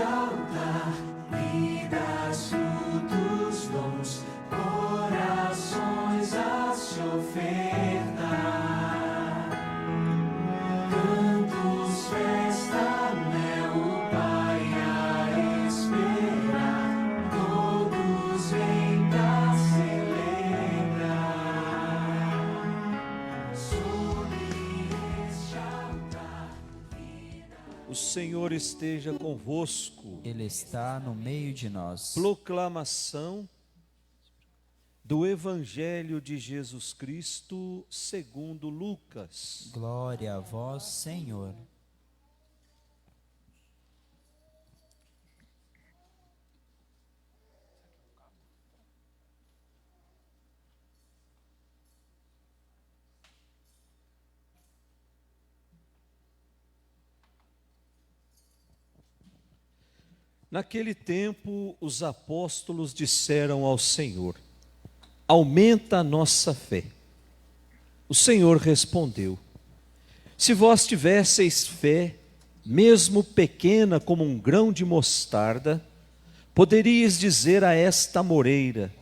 altar, vidas, frutos, dons, corações a se ofertar. Cantos, festa, mel, o Pai a esperar, todos vêm pra celebrar. Sobre este altar, O Senhor esteja convosco. Ele está no meio de nós. Proclamação do Evangelho de Jesus Cristo segundo Lucas. Glória a vós, Senhor. Naquele tempo, os apóstolos disseram ao Senhor: aumenta a nossa fé. O Senhor respondeu: se vós tivesseis fé, mesmo pequena como um grão de mostarda, poderíeis dizer a esta amoreira: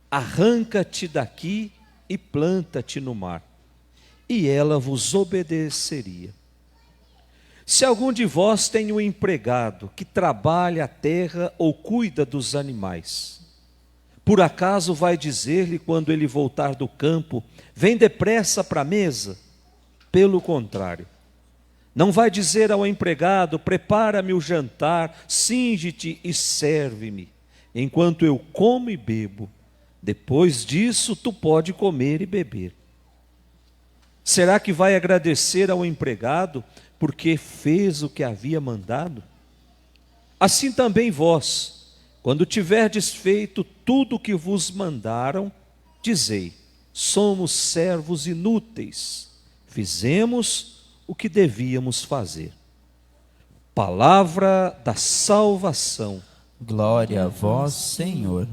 arranca-te daqui e planta-te no mar, e ela vos obedeceria. Se algum de vós tem um empregado que trabalha a terra ou cuida dos animais, por acaso vai dizer-lhe quando ele voltar do campo: vem depressa para a mesa? Pelo contrário, não vai dizer ao empregado: prepara-me o jantar, cinge-te e serve-me, enquanto eu como e bebo. Depois disso tu pode comer e beber. Será que vai agradecer ao empregado porque fez o que havia mandado? Assim também vós, quando tiverdes feito tudo o que vos mandaram, dizei: somos servos inúteis, fizemos o que devíamos fazer. Palavra da salvação. Glória a vós, Senhor.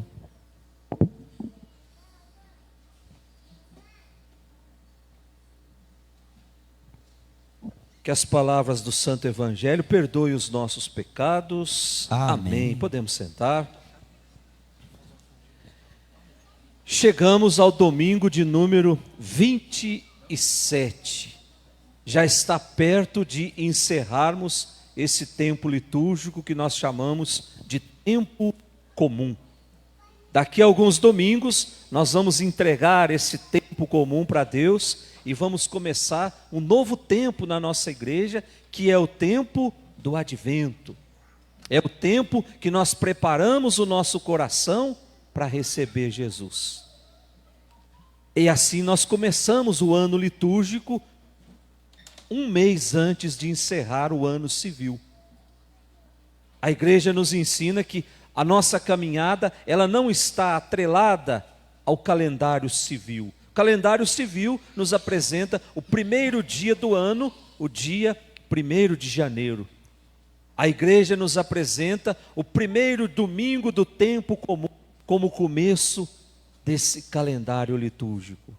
Que as palavras do Santo Evangelho perdoem os nossos pecados. Amém. Podemos sentar. Chegamos ao domingo de número 27. Já está perto de encerrarmos esse tempo litúrgico que nós chamamos de tempo comum. Daqui a alguns domingos nós vamos entregar esse tempo comum para Deus e vamos começar um novo tempo na nossa igreja, que é o tempo do advento. É o tempo que nós preparamos o nosso coração para receber Jesus. E assim nós começamos o ano litúrgico um mês antes de encerrar o ano civil. A igreja nos ensina que a nossa caminhada, ela não está atrelada ao calendário civil. O calendário civil nos apresenta o primeiro dia do ano, o dia 1º de janeiro. A igreja nos apresenta o primeiro domingo do tempo comum como o começo desse calendário litúrgico.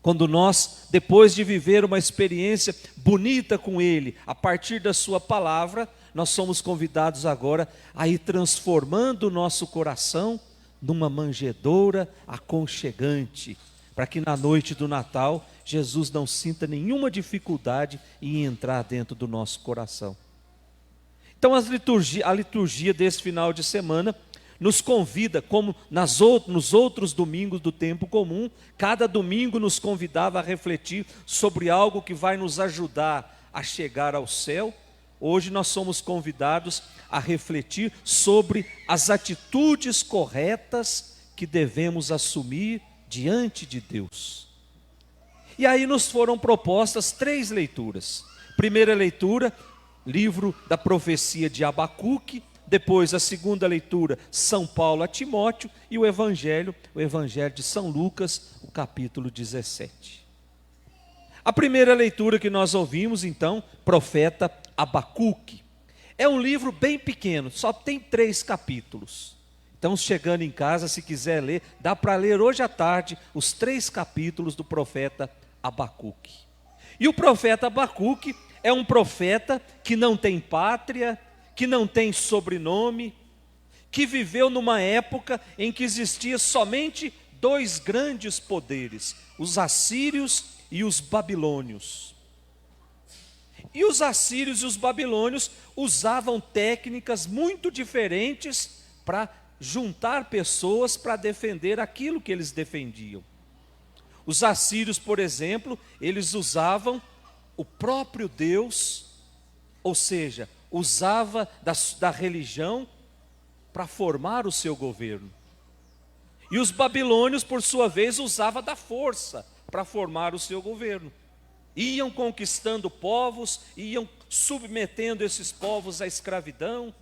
Quando nós, depois de viver uma experiência bonita com Ele, a partir da sua palavra, nós somos convidados agora a ir transformando o nosso coração numa manjedoura aconchegante, para que na noite do Natal, Jesus não sinta nenhuma dificuldade em entrar dentro do nosso coração. Então a liturgia desse final de semana nos convida, como nos outros domingos do tempo comum, cada domingo nos convidava a refletir sobre algo que vai nos ajudar a chegar ao céu. Hoje nós somos convidados a refletir sobre as atitudes corretas que devemos assumir diante de Deus. E aí nos foram propostas 3 leituras. Primeira leitura, livro da profecia de Abacuque. Depois a segunda leitura, São Paulo a Timóteo. E o Evangelho de São Lucas, o capítulo 17. A primeira leitura que nós ouvimos, então, profeta Abacuque. É um livro bem pequeno, só tem 3 capítulos. Então, chegando em casa, se quiser ler, dá para ler hoje à tarde os 3 capítulos do profeta Abacuque. E o profeta Abacuque é um profeta que não tem pátria, que não tem sobrenome, que viveu numa época em que existia somente dois grandes poderes, os assírios e os babilônios. E os assírios e os babilônios usavam técnicas muito diferentes para juntar pessoas para defender aquilo que eles defendiam. Os assírios, por exemplo, eles usavam o próprio Deus, ou seja, usava da religião para formar o seu governo. E os babilônios, por sua vez, usavam da força para formar o seu governo. Iam conquistando povos, iam submetendo esses povos à escravidão.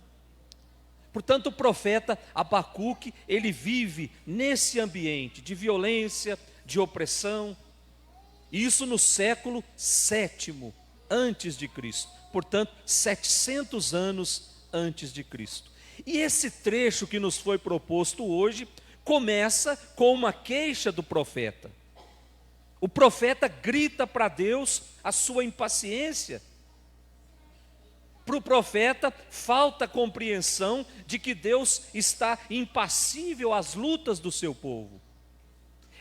Portanto, o profeta Abacuque, ele vive nesse ambiente de violência, de opressão, isso no século VII antes de Cristo, portanto 700 anos antes de Cristo. E esse trecho que nos foi proposto hoje começa com uma queixa do profeta. O profeta grita para Deus a sua impaciência. Para o profeta falta compreensão de que Deus está impassível às lutas do seu povo.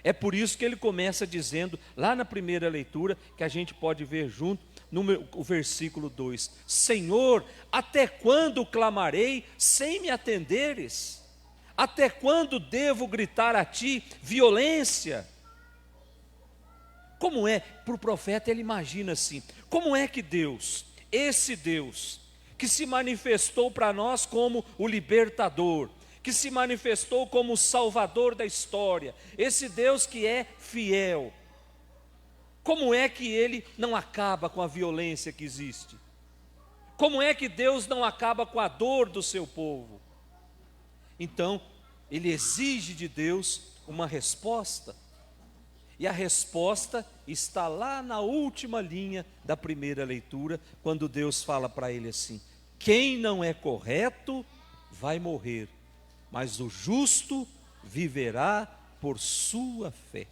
É por isso que ele começa dizendo, lá na primeira leitura, que a gente pode ver junto, no versículo 2: Senhor, até quando clamarei sem me atenderes? Até quando devo gritar a ti violência? Como é, para o profeta ele imagina assim, como é que Deus, esse Deus, que se manifestou para nós como o libertador, que se manifestou como o salvador da história, esse Deus que é fiel, como é que ele não acaba com a violência que existe? Como é que Deus não acaba com a dor do seu povo? Então, ele exige de Deus uma resposta, e a resposta está lá na última linha da primeira leitura, quando Deus fala para ele assim: quem não é correto vai morrer, mas o justo viverá por sua fé.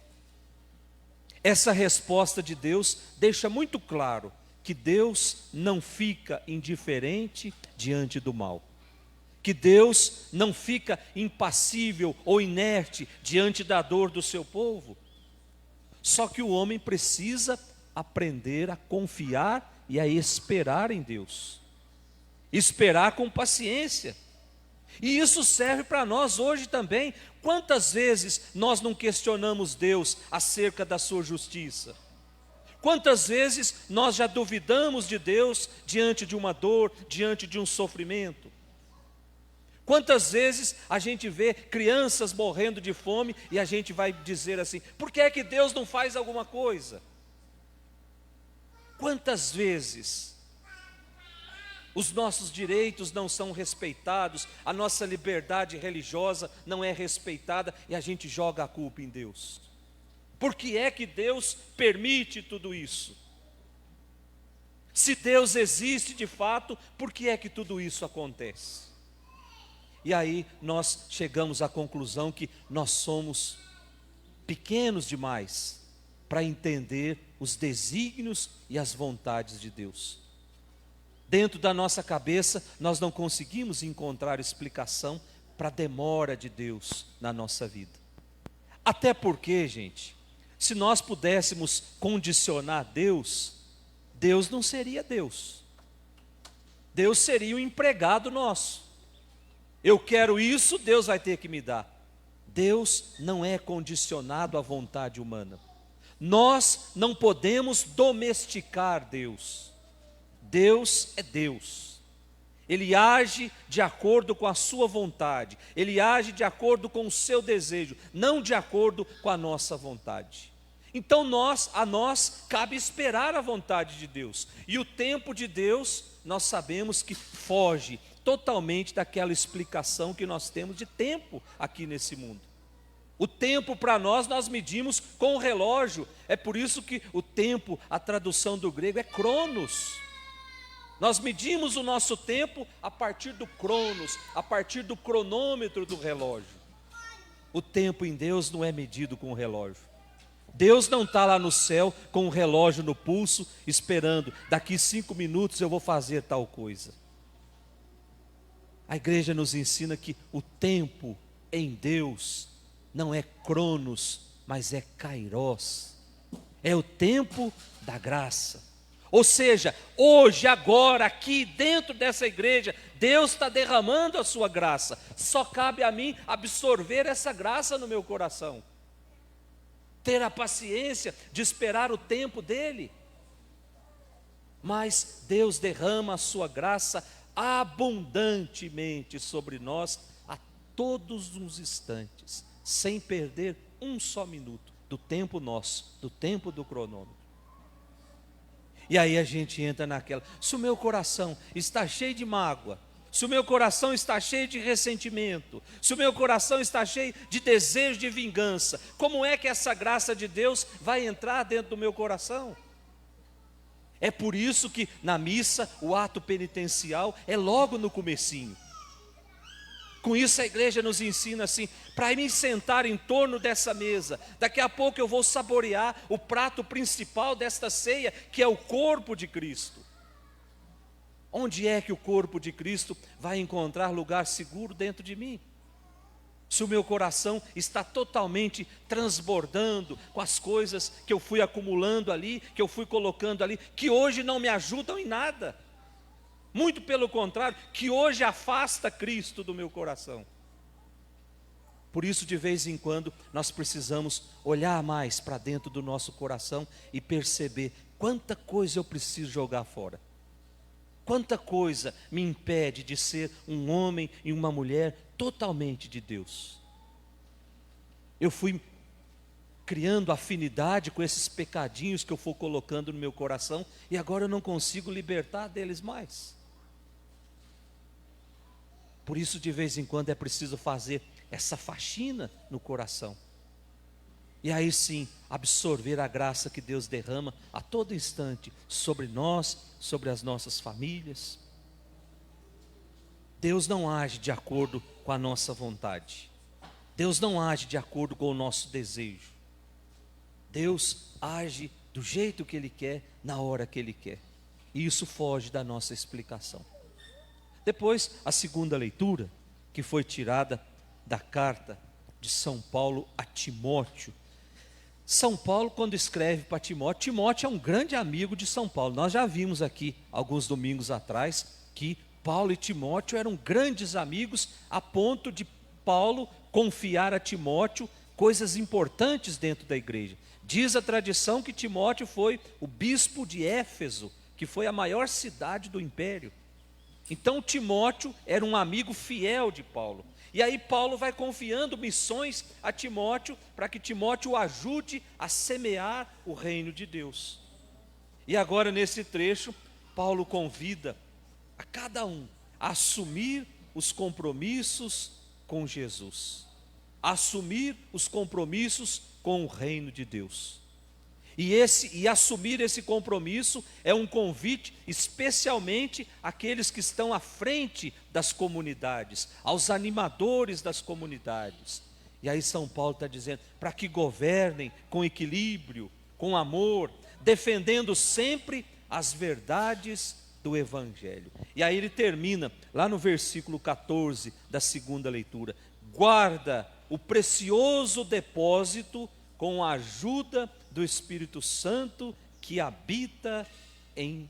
Essa resposta de Deus deixa muito claro que Deus não fica indiferente diante do mal, que Deus não fica impassível ou inerte diante da dor do seu povo. Só que o homem precisa aprender a confiar e a esperar em Deus, esperar com paciência. E isso serve para nós hoje também. Quantas vezes nós não questionamos Deus acerca da sua justiça? Quantas vezes nós já duvidamos de Deus diante de uma dor, diante de um sofrimento? Quantas vezes a gente vê crianças morrendo de fome e a gente vai dizer assim: por que é que Deus não faz alguma coisa? Quantas vezes os nossos direitos não são respeitados, a nossa liberdade religiosa não é respeitada e a gente joga a culpa em Deus? Por que é que Deus permite tudo isso? Se Deus existe de fato, por que é que tudo isso acontece? E aí nós chegamos à conclusão que nós somos pequenos demais para entender os desígnios e as vontades de Deus. Dentro da nossa cabeça, nós não conseguimos encontrar explicação para a demora de Deus na nossa vida. Até porque, gente, se nós pudéssemos condicionar Deus, Deus não seria Deus. Deus seria um empregado nosso. Eu quero isso, Deus vai ter que me dar. Deus não é condicionado à vontade humana. Nós não podemos domesticar Deus. Deus é Deus. Ele age de acordo com a sua vontade. Ele age de acordo com o seu desejo, não de acordo com a nossa vontade. Então a nós cabe esperar a vontade de Deus. E o tempo de Deus, nós sabemos que foge totalmente daquela explicação que nós temos de tempo aqui nesse mundo. O tempo para nós medimos com o relógio. É por isso que o tempo, a tradução do grego é cronos. Nós medimos o nosso tempo a partir do cronos, a partir do cronômetro do relógio. O tempo em Deus não é medido com o relógio. Deus não está lá no céu com um relógio no pulso, esperando, daqui 5 minutos eu vou fazer tal coisa. A igreja nos ensina que o tempo em Deus não é cronos, mas é kairos. É o tempo da graça. Ou seja, hoje, agora, aqui dentro dessa igreja, Deus está derramando a sua graça. Só cabe a mim absorver essa graça no meu coração. Ter a paciência de esperar o tempo dele. Mas Deus derrama a sua graça abundantemente sobre nós a todos os instantes, sem perder um só minuto do tempo nosso, do tempo do cronômetro. E aí a gente entra naquela, se o meu coração está cheio de mágoa, se o meu coração está cheio de ressentimento, se o meu coração está cheio de desejo de vingança, como é que essa graça de Deus vai entrar dentro do meu coração? É por isso que na missa o ato penitencial é logo no comecinho. Com isso a igreja nos ensina assim, para me sentar em torno dessa mesa, daqui a pouco eu vou saborear o prato principal desta ceia, que é o corpo de Cristo. Onde é que o corpo de Cristo vai encontrar lugar seguro dentro de mim? Se o meu coração está totalmente transbordando com as coisas que eu fui acumulando ali, que eu fui colocando ali, que hoje não me ajudam em nada. Muito pelo contrário, que hoje afasta Cristo do meu coração. Por isso, de vez em quando, nós precisamos olhar mais para dentro do nosso coração e perceber quanta coisa eu preciso jogar fora. Quanta coisa me impede de ser um homem e uma mulher totalmente de Deus. Eu fui criando afinidade com esses pecadinhos que eu fui colocando no meu coração e agora eu não consigo libertar deles mais. Por isso, de vez em quando, é preciso fazer essa faxina no coração. E aí sim, absorver a graça que Deus derrama a todo instante sobre nós, sobre as nossas famílias. Deus não age de acordo com a nossa vontade. Deus não age de acordo com o nosso desejo. Deus age do jeito que Ele quer, na hora que Ele quer. E isso foge da nossa explicação. Depois, a segunda leitura, que foi tirada da carta de São Paulo a Timóteo. São Paulo, quando escreve para Timóteo, Timóteo é um grande amigo de São Paulo. Nós já vimos aqui, alguns domingos atrás, que Paulo e Timóteo eram grandes amigos, a ponto de Paulo confiar a Timóteo coisas importantes dentro da igreja. Diz a tradição que Timóteo foi o bispo de Éfeso, que foi a maior cidade do império. Então Timóteo era um amigo fiel de Paulo. E aí Paulo vai confiando missões a Timóteo, para que Timóteo o ajude a semear o reino de Deus. E agora nesse trecho, Paulo convida a cada um a assumir os compromissos com Jesus. A assumir os compromissos com o reino de Deus. E assumir esse compromisso é um convite especialmente àqueles que estão à frente das comunidades, aos animadores das comunidades. E aí São Paulo está dizendo, para que governem com equilíbrio, com amor, defendendo sempre as verdades do Evangelho. E aí ele termina, lá no versículo 14 da segunda leitura, guarda o precioso depósito com a ajuda do Espírito Santo que habita em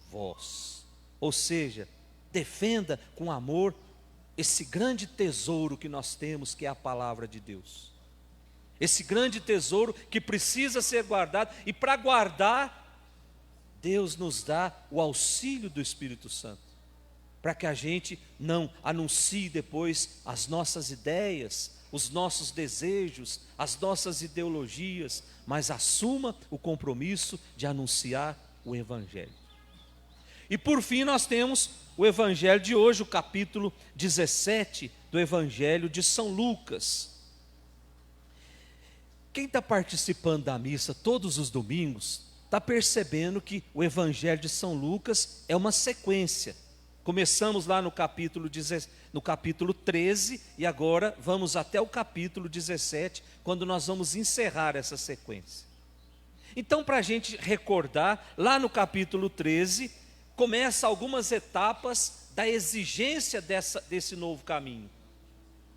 vós. Ou seja, defenda com amor esse grande tesouro que nós temos, que é a palavra de Deus. Esse grande tesouro que precisa ser guardado, e para guardar, Deus nos dá o auxílio do Espírito Santo, para que a gente não anuncie depois as nossas ideias, os nossos desejos, as nossas ideologias, mas assuma o compromisso de anunciar o Evangelho. E por fim nós temos o Evangelho de hoje, o capítulo 17 do Evangelho de São Lucas. Quem está participando da missa todos os domingos, está percebendo que o Evangelho de São Lucas é uma sequência. Começamos lá no capítulo 13 e agora vamos até o capítulo 17, quando nós vamos encerrar essa sequência. Então, para a gente recordar, lá no capítulo 13, começa algumas etapas da exigência desse novo caminho.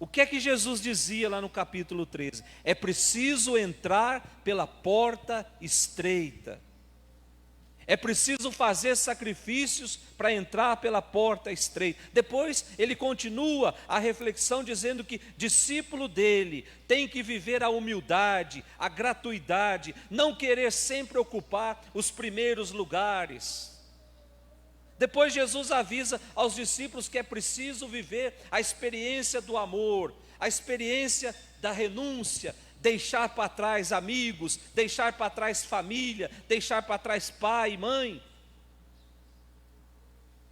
O que é que Jesus dizia lá no capítulo 13? É preciso entrar pela porta estreita. É preciso fazer sacrifícios para entrar pela porta estreita. Depois ele continua a reflexão dizendo que discípulo dele tem que viver a humildade, a gratuidade, não querer sempre ocupar os primeiros lugares. Depois Jesus avisa aos discípulos que é preciso viver a experiência do amor, a experiência da renúncia, deixar para trás amigos, deixar para trás família, deixar para trás pai e mãe.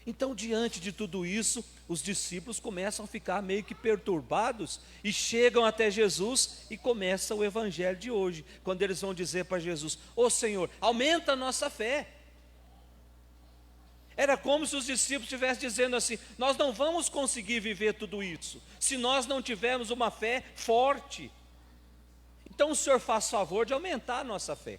Então, diante de tudo isso, os discípulos começam a ficar meio que perturbados e chegam até Jesus e começa o evangelho de hoje, quando eles vão dizer para Jesus: ô Senhor, aumenta a nossa fé. Era como se os discípulos estivessem dizendo assim: nós não vamos conseguir viver tudo isso, se nós não tivermos uma fé forte. Então o Senhor faz favor de aumentar a nossa fé.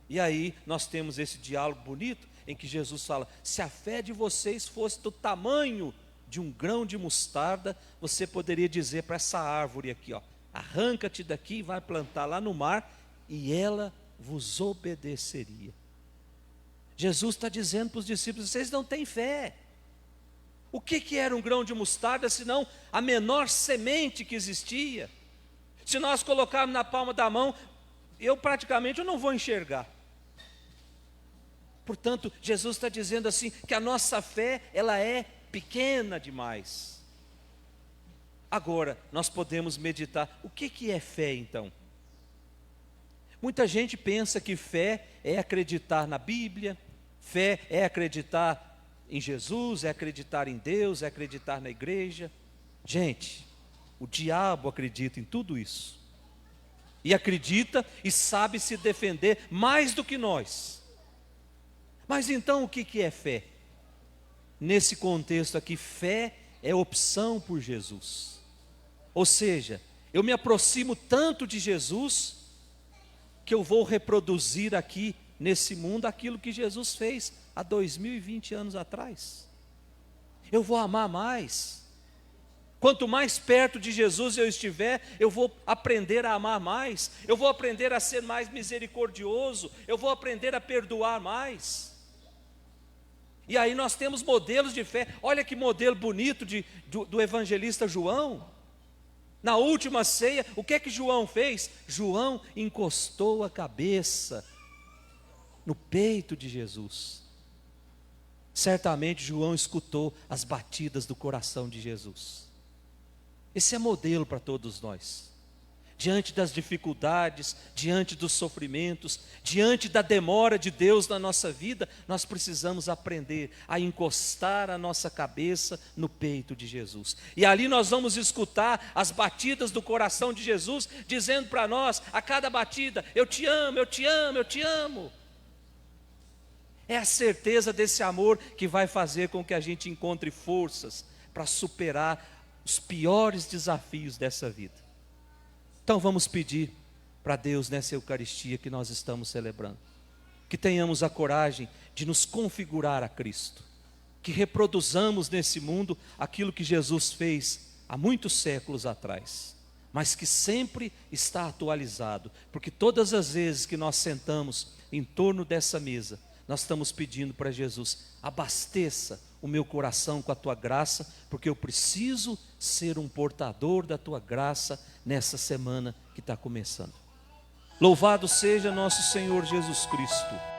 E aí nós temos esse diálogo bonito, em que Jesus fala: se a fé de vocês fosse do tamanho de um grão de mostarda, você poderia dizer para essa árvore aqui, ó, arranca-te daqui e vai plantar lá no mar, e ela vos obedeceria. Jesus está dizendo para os discípulos: vocês não têm fé. O que era um grão de mostarda, senão a menor semente que existia? Se nós colocarmos na palma da mão, eu não vou enxergar. Portanto, Jesus está dizendo assim, que a nossa fé, ela é pequena demais. Agora, nós podemos meditar: o que é fé então? Muita gente pensa que fé é acreditar na Bíblia, fé é acreditar em Jesus, é acreditar em Deus, é acreditar na igreja. Gente, o diabo acredita em tudo isso, e acredita e sabe se defender mais do que nós. Mas então o que é fé? Nesse contexto aqui, fé é opção por Jesus. Ou seja, eu me aproximo tanto de Jesus, que eu vou reproduzir aqui nesse mundo aquilo que Jesus fez há 2020 anos atrás. Eu vou amar mais. Quanto mais perto de Jesus eu estiver, eu vou aprender a amar mais, eu vou aprender a ser mais misericordioso, eu vou aprender a perdoar mais. E aí nós temos modelos de fé. Olha que modelo bonito do evangelista João. Na última ceia, o que é que João fez? João encostou a cabeça no peito de Jesus. Certamente João escutou as batidas do coração de Jesus. Esse é modelo para todos nós. Diante das dificuldades, diante dos sofrimentos, diante da demora de Deus na nossa vida, nós precisamos aprender a encostar a nossa cabeça no peito de Jesus. E ali nós vamos escutar as batidas do coração de Jesus, dizendo para nós, a cada batida: eu te amo, eu te amo, eu te amo. É a certeza desse amor que vai fazer com que a gente encontre forças para superar os piores desafios dessa vida. Então vamos pedir para Deus nessa Eucaristia que nós estamos celebrando, que tenhamos a coragem de nos configurar a Cristo, que reproduzamos nesse mundo aquilo que Jesus fez há muitos séculos atrás, mas que sempre está atualizado, porque todas as vezes que nós sentamos em torno dessa mesa, nós estamos pedindo para Jesus: abasteça o meu coração com a tua graça, porque eu preciso ser um portador da tua graça nessa semana que está começando. Louvado seja nosso Senhor Jesus Cristo.